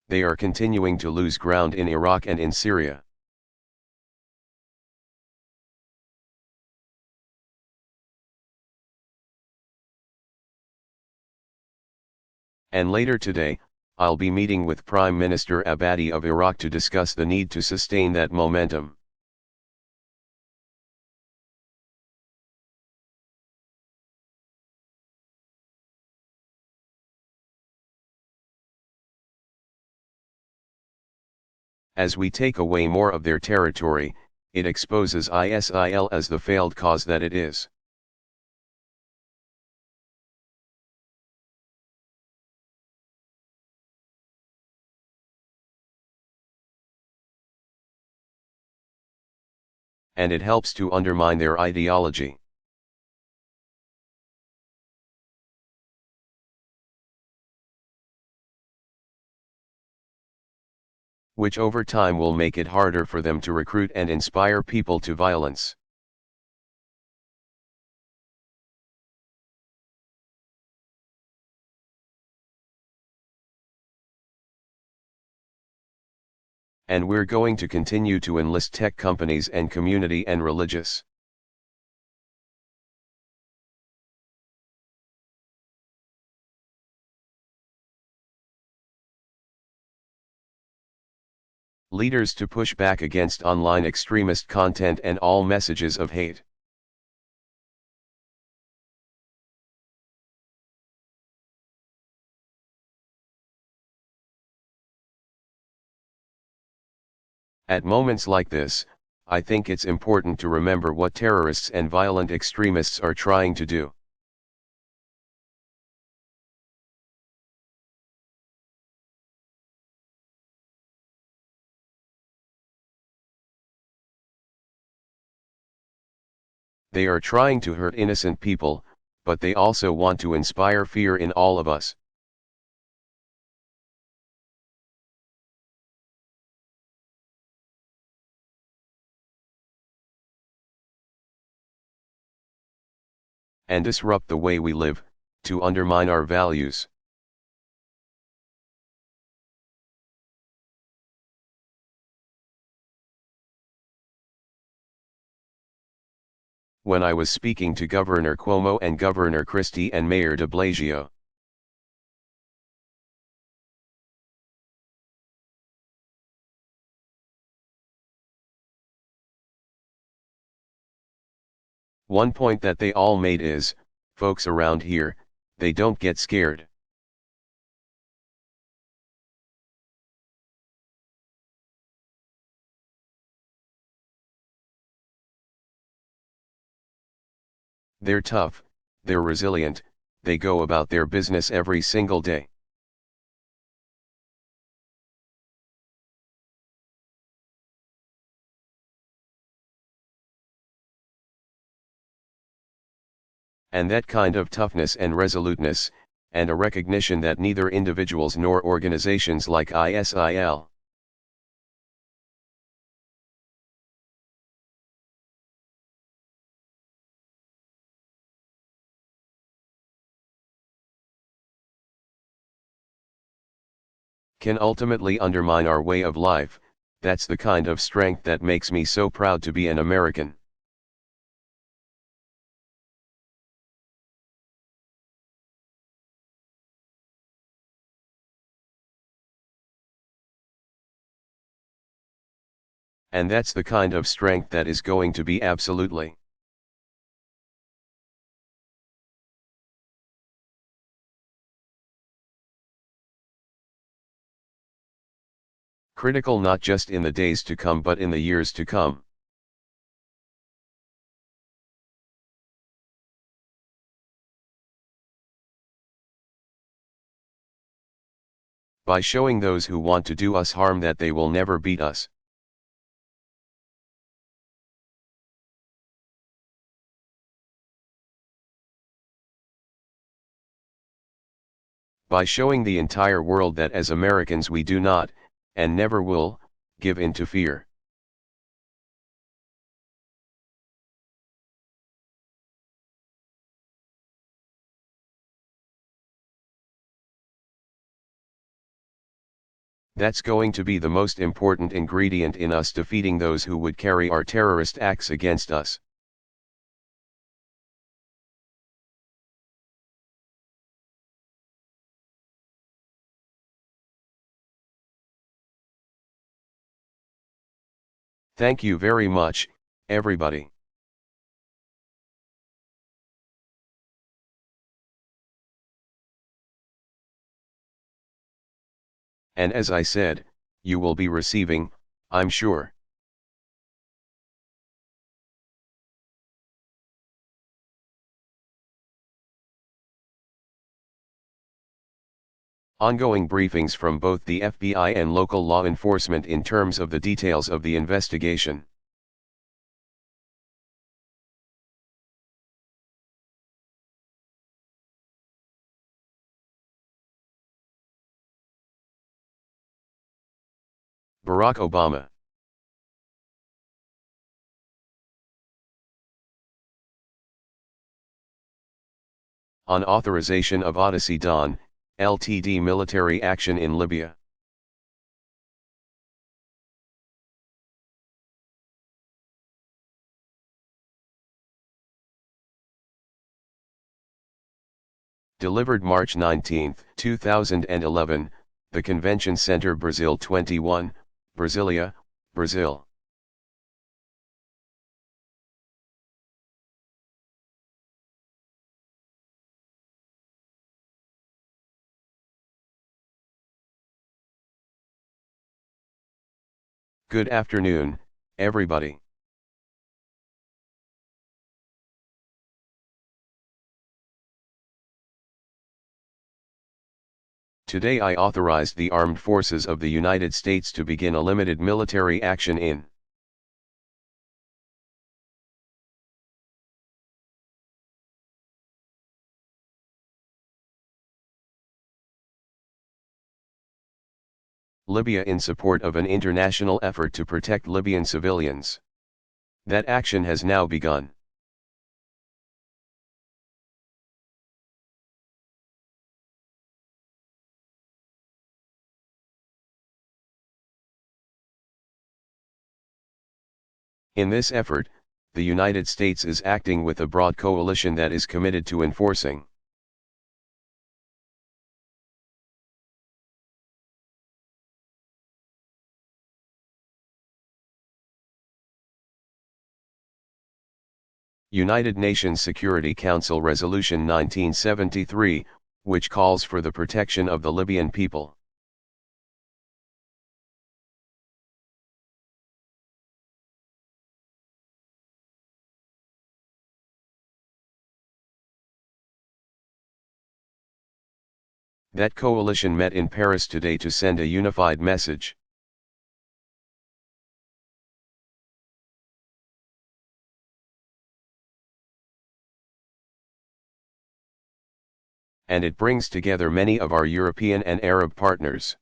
they are continuing to lose ground in Iraq and in Syria. And later today, I'll be meeting with Prime Minister Abadi of Iraq to discuss the need to sustain that momentum. As we take away more of their territory, it exposes ISIL as the failed cause that it is. And it helps to undermine their ideology. Which over time will make it harder for them to recruit and inspire people to violence. And we're going to continue to enlist tech companies and community and religious leaders to push back against online extremist content and all messages of hate. At moments like this, I think it's important to remember what terrorists and violent extremists are trying to do. They are trying to hurt innocent people, but they also want to inspire fear in all of us. And disrupt the way we live, to undermine our values. When I was speaking to Governor Cuomo and Governor Christie and Mayor de Blasio, one point that they all made is, folks around here, they don't get scared. They're tough, they're resilient, they go about their business every single day. And that kind of toughness and resoluteness, and a recognition that neither individuals nor organizations like ISIL can ultimately undermine our way of life. That's the kind of strength that makes me so proud to be an American. And that's the kind of strength that is going to be absolutely critical, not just in the days to come but in the years to come. By showing those who want to do us harm that they will never beat us. By showing the entire world that as Americans we do not, and never will, give in to fear. That's going to be the most important ingredient in us defeating those who would carry our terrorist acts against us. Thank you very much, everybody. And as I said, you will be receiving, I'm sure. Ongoing briefings from both the FBI and local law enforcement in terms of the details of the investigation. Barack Obama. On authorization of Odyssey Dawn, Ltd. Military action in Libya. Delivered March 19, 2011, The Convention Center, Brazil 21, Brasilia, Brazil. Good afternoon, everybody. Today I authorized the armed forces of the United States to begin a limited military action in Libya in support of an international effort to protect Libyan civilians. That action has now begun. In this effort, the United States is acting with a broad coalition that is committed to enforcing United Nations Security Council Resolution 1973, which calls for the protection of the Libyan people. That coalition met in Paris today to send a unified message. And it brings together many of our European and Arab partners.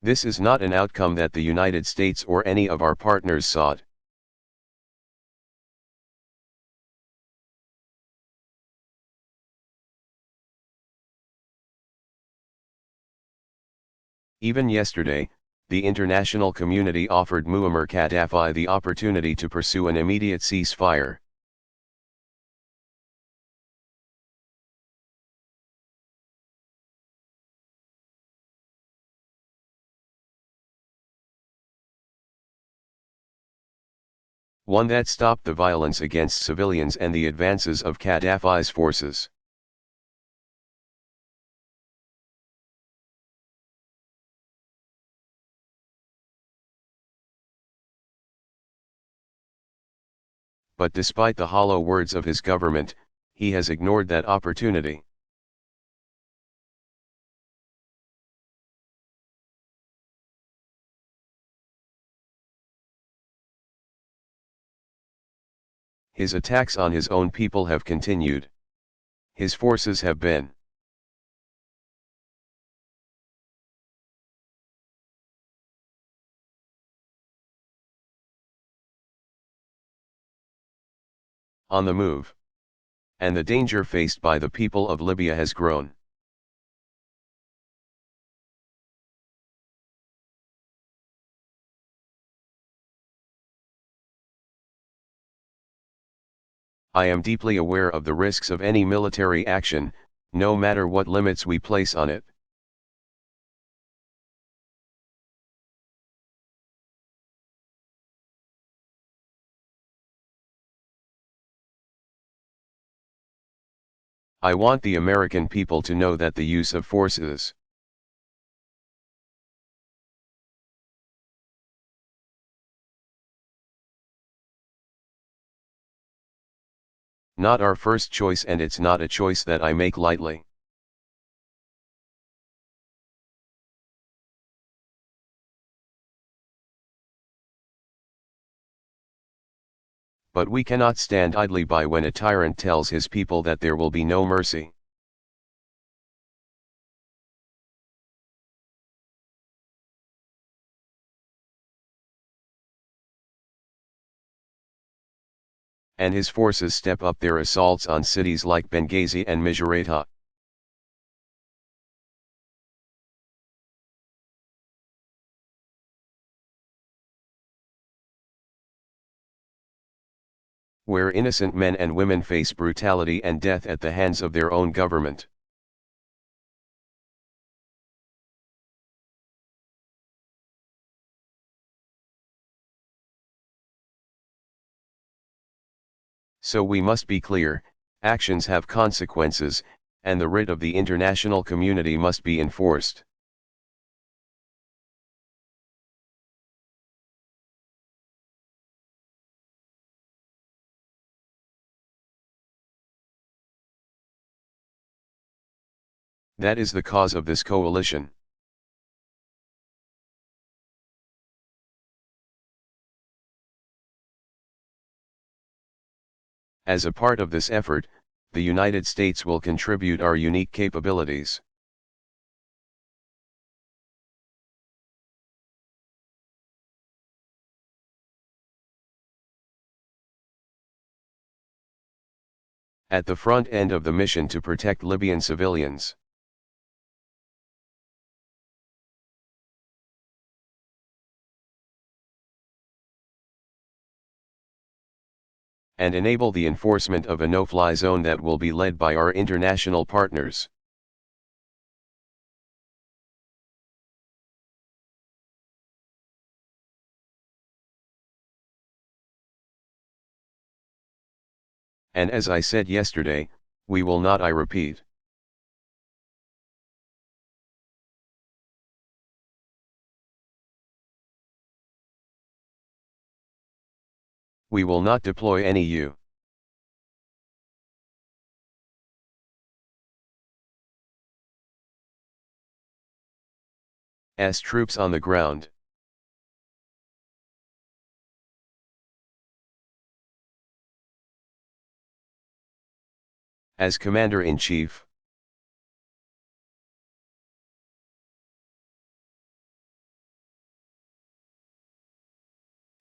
This is not an outcome that the United States or any of our partners sought. Even yesterday, the international community offered Muammar Gaddafi the opportunity to pursue an immediate ceasefire. One that stopped the violence against civilians and the advances of Gaddafi's forces. But despite the hollow words of his government, he has ignored that opportunity. His attacks on his own people have continued. His forces have been on the move. And the danger faced by the people of Libya has grown. I am deeply aware of the risks of any military action, no matter what limits we place on it. I want the American people to know that the use of force is not our first choice, and it's not a choice that I make lightly. But we cannot stand idly by when a tyrant tells his people that there will be no mercy. And his forces step up their assaults on cities like Benghazi and Misrata. Where innocent men and women face brutality and death at the hands of their own government. So we must be clear, actions have consequences, and the writ of the international community must be enforced. That is the cause of this coalition. As a part of this effort, the United States will contribute our unique capabilities. At the front end of the mission to protect Libyan civilians. And enable the enforcement of a no-fly zone that will be led by our international partners. And as I said yesterday, we will not, I repeat. We will not deploy any U. S troops on the ground. As Commander-in-Chief.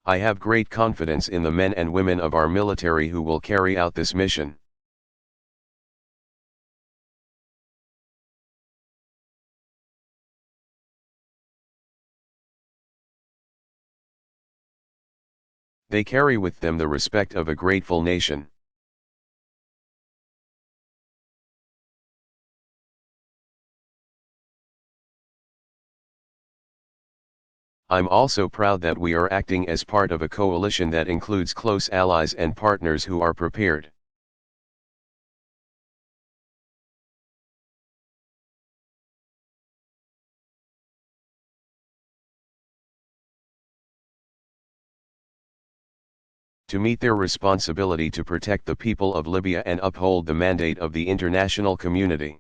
I have great confidence in the men and women of our military who will carry out this mission. They carry with them the respect of a grateful nation. I'm also proud that we are acting as part of a coalition that includes close allies and partners who are prepared. To meet their responsibility to protect the people of Libya and uphold the mandate of the international community.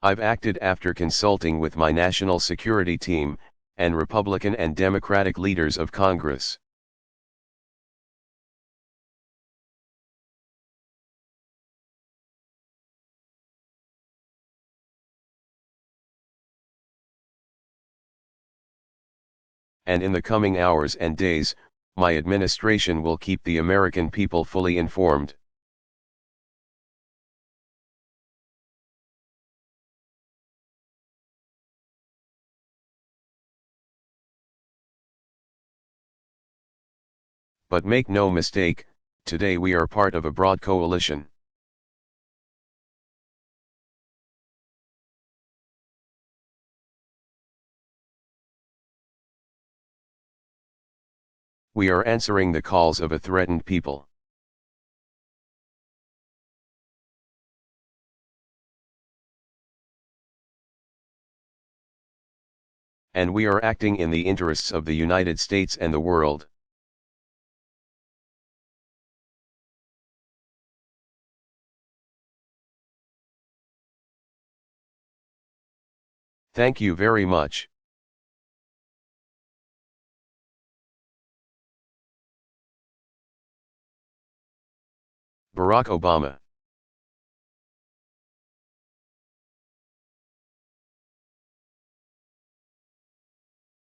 I've acted after consulting with my national security team, and Republican and Democratic leaders of Congress. and in the coming hours and days, my administration will keep the American people fully informed. But make no mistake, today we are part of a broad coalition. We are answering the calls of a threatened people. And we are acting in the interests of the United States and the world. Thank you very much. Barack Obama.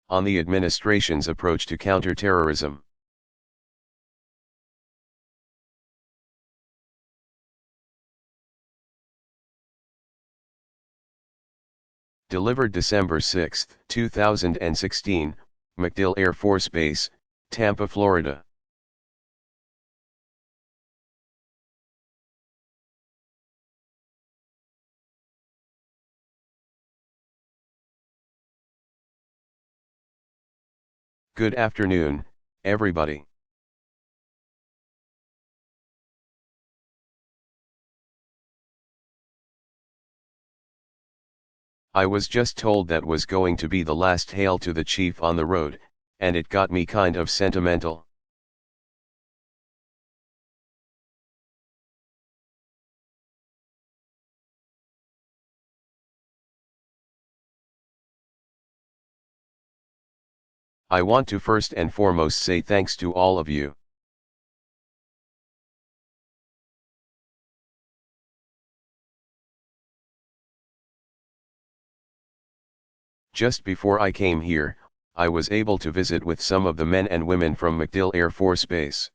On the administration's approach to counterterrorism. Delivered December 6, 2016, MacDill Air Force Base, Tampa, Florida. Good afternoon, everybody. I was just told that was going to be the last hail to the chief on the road, and it got me kind of sentimental. I want to first and foremost say thanks to all of you. Just before I came here, I was able to visit with some of the men and women from MacDill Air Force Base.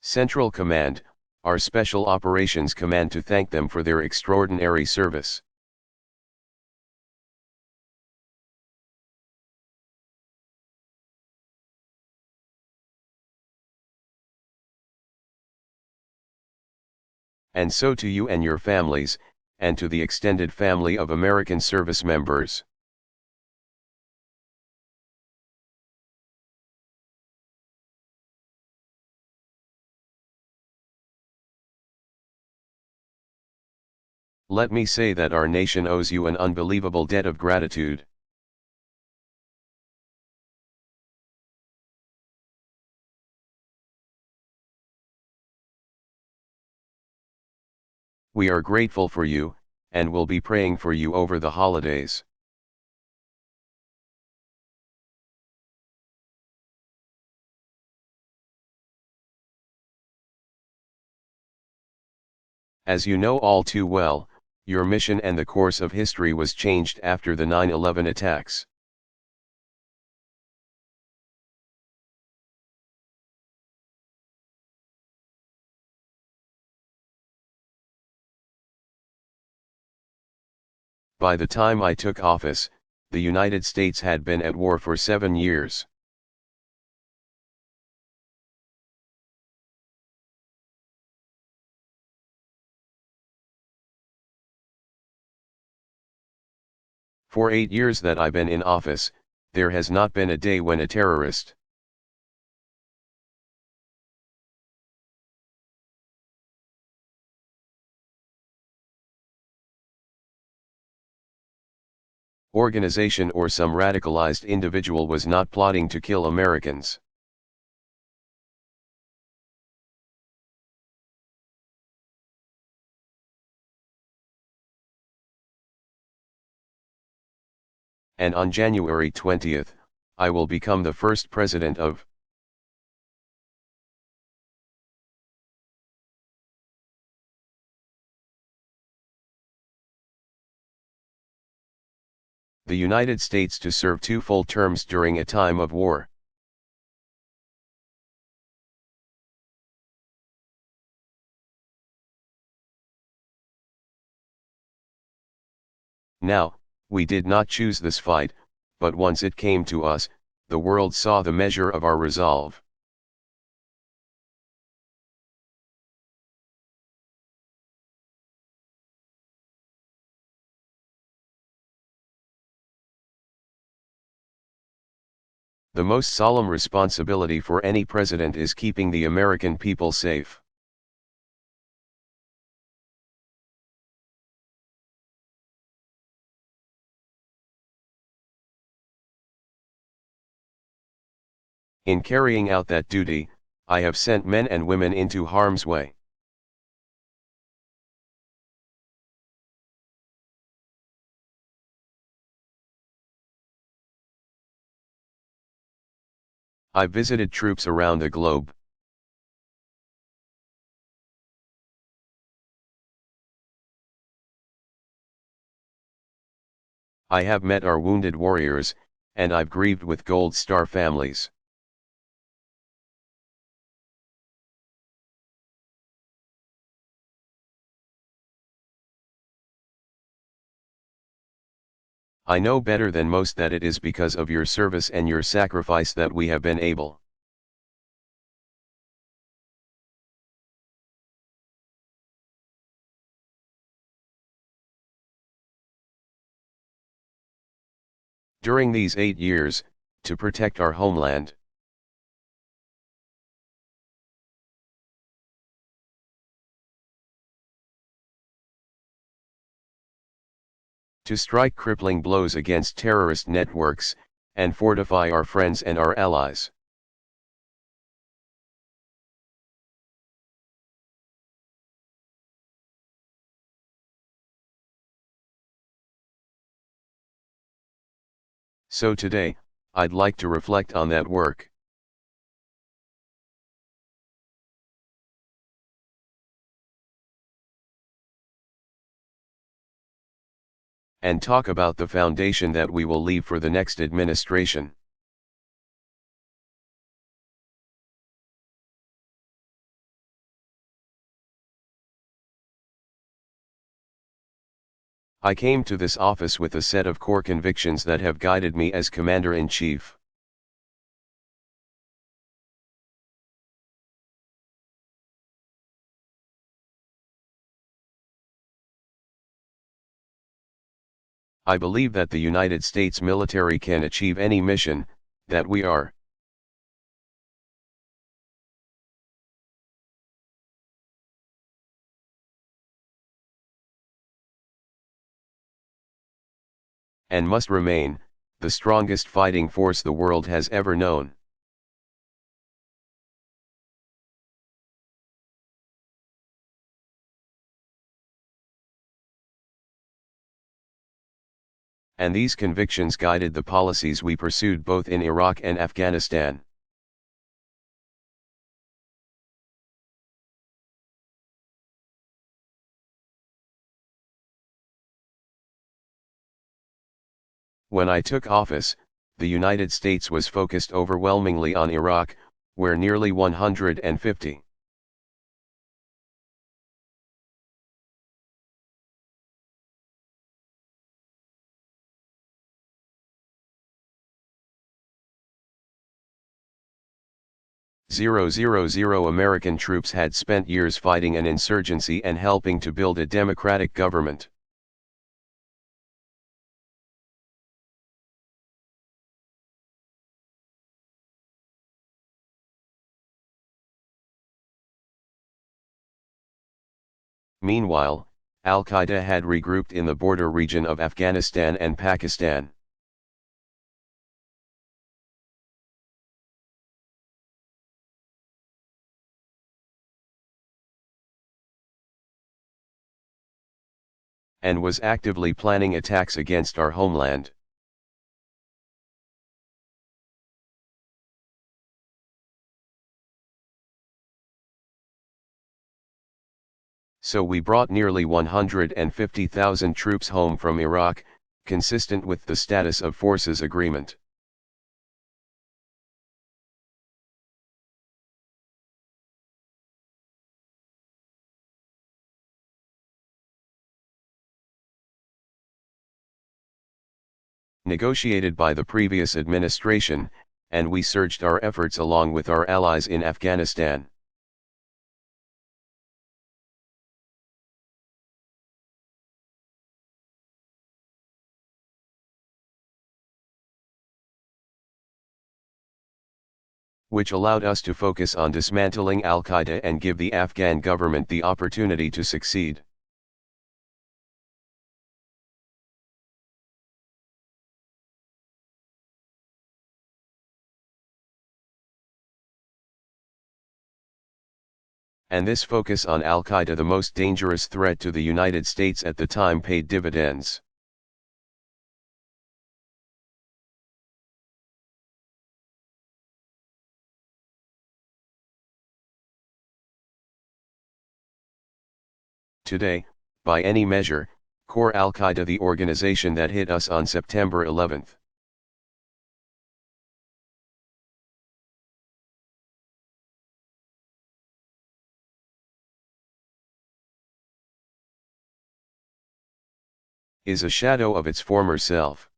Central Command, our Special Operations Command, to thank them for their extraordinary service. And so to you and your families, and to the extended family of American service members. Let me say that our nation owes you an unbelievable debt of gratitude. We are grateful for you, and will be praying for you over the holidays. As you know all too well, your mission and the course of history was changed after the 9/11 attacks. By the time I took office, the United States had been at war for 7 years. For 8 years that I've been in office, there has not been a day when a terrorist, organization or some radicalized individual was not plotting to kill Americans. And on January 20th, I will become the first president of the United States to serve 2 full terms during a time of war. Now, we did not choose this fight, but once it came to us, the world saw the measure of our resolve. The most solemn responsibility for any president is keeping the American people safe. In carrying out that duty, I have sent men and women into harm's way. I visited troops around the globe. I have met our wounded warriors, and I've grieved with Gold Star families. I know better than most that it is because of your service and your sacrifice that we have been able. During these 8 years, to protect our homeland. To strike crippling blows against terrorist networks, and fortify our friends and our allies. So today, I'd like to reflect on that work. And talk about the foundation that we will leave for the next administration. I came to this office with a set of core convictions that have guided me as Commander-in-Chief. I believe that the United States military can achieve any mission that we are. And must remain the strongest fighting force the world has ever known. And these convictions guided the policies we pursued both in Iraq and Afghanistan. When I took office, the United States was focused overwhelmingly on Iraq, where nearly 150 000 American troops had spent years fighting an insurgency and helping to build a democratic government. Meanwhile, Al-Qaeda had regrouped in the border region of Afghanistan and Pakistan. And was actively planning attacks against our homeland. So we brought nearly 150,000 troops home from Iraq, consistent with the Status of Forces Agreement. Negotiated by the previous administration, and we surged our efforts along with our allies in Afghanistan. Which allowed us to focus on dismantling Al-Qaeda and give the Afghan government the opportunity to succeed. And this focus on Al-Qaeda, the most dangerous threat to the United States at the time, paid dividends. Today, by any measure, core Al-Qaeda, the organization that hit us on September 11th. Is a shadow of its former self.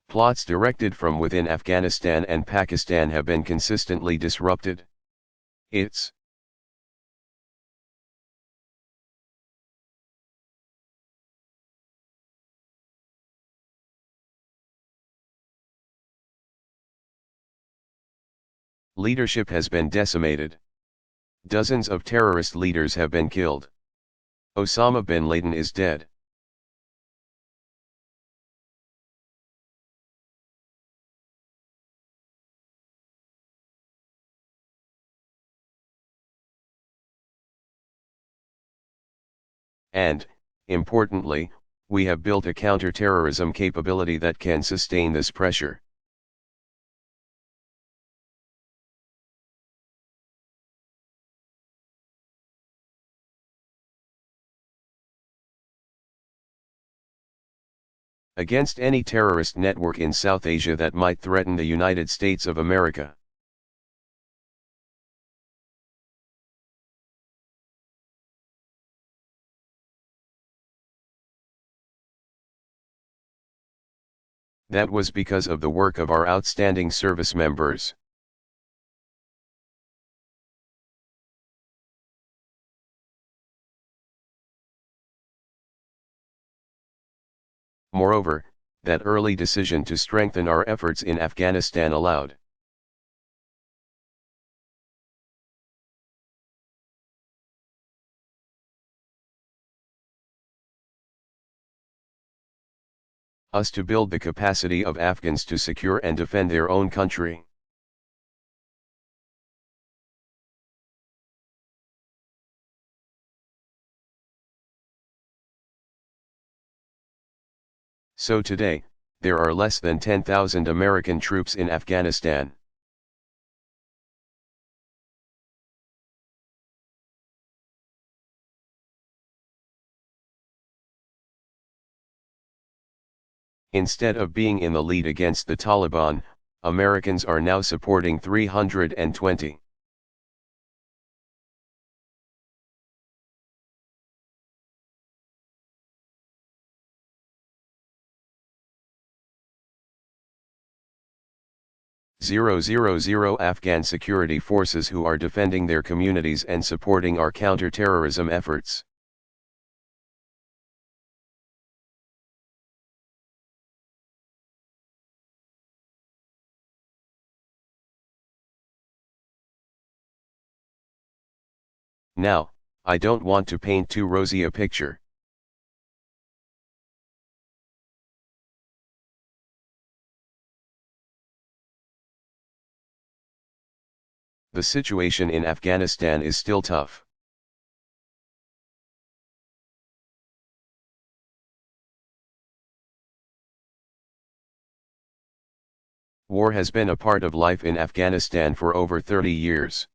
Plots directed from within Afghanistan and Pakistan have been consistently disrupted. Its leadership has been decimated. Dozens of terrorist leaders have been killed. Osama bin Laden is dead. And, importantly, we have built a counter-terrorism capability that can sustain this pressure. Against any terrorist network in South Asia that might threaten the United States of America. That was because of the work of our outstanding service members. Moreover, that early decision to strengthen our efforts in Afghanistan allowed us to build the capacity of Afghans to secure and defend their own country. So today, there are less than 10,000 American troops in Afghanistan. Instead of being in the lead against the Taliban, Americans are now supporting 320. Afghan security forces who are defending their communities and supporting our counter-terrorism efforts. Now, I don't want to paint too rosy a picture. The situation in Afghanistan is still tough. War has been a part of life in Afghanistan for over 30 years.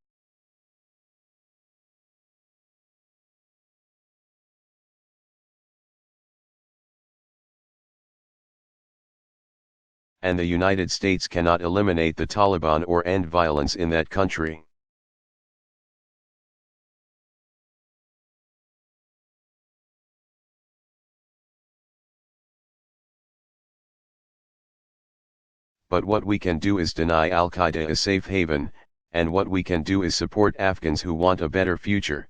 and the United States cannot eliminate the Taliban or end violence in that country. But what we can do is deny Al-Qaeda a safe haven, and what we can do is support Afghans who want a better future.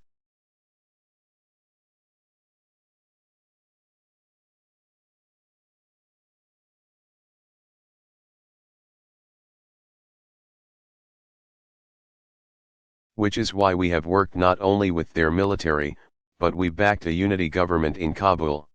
Which is why we have worked not only with their military, but we backed a unity government in Kabul.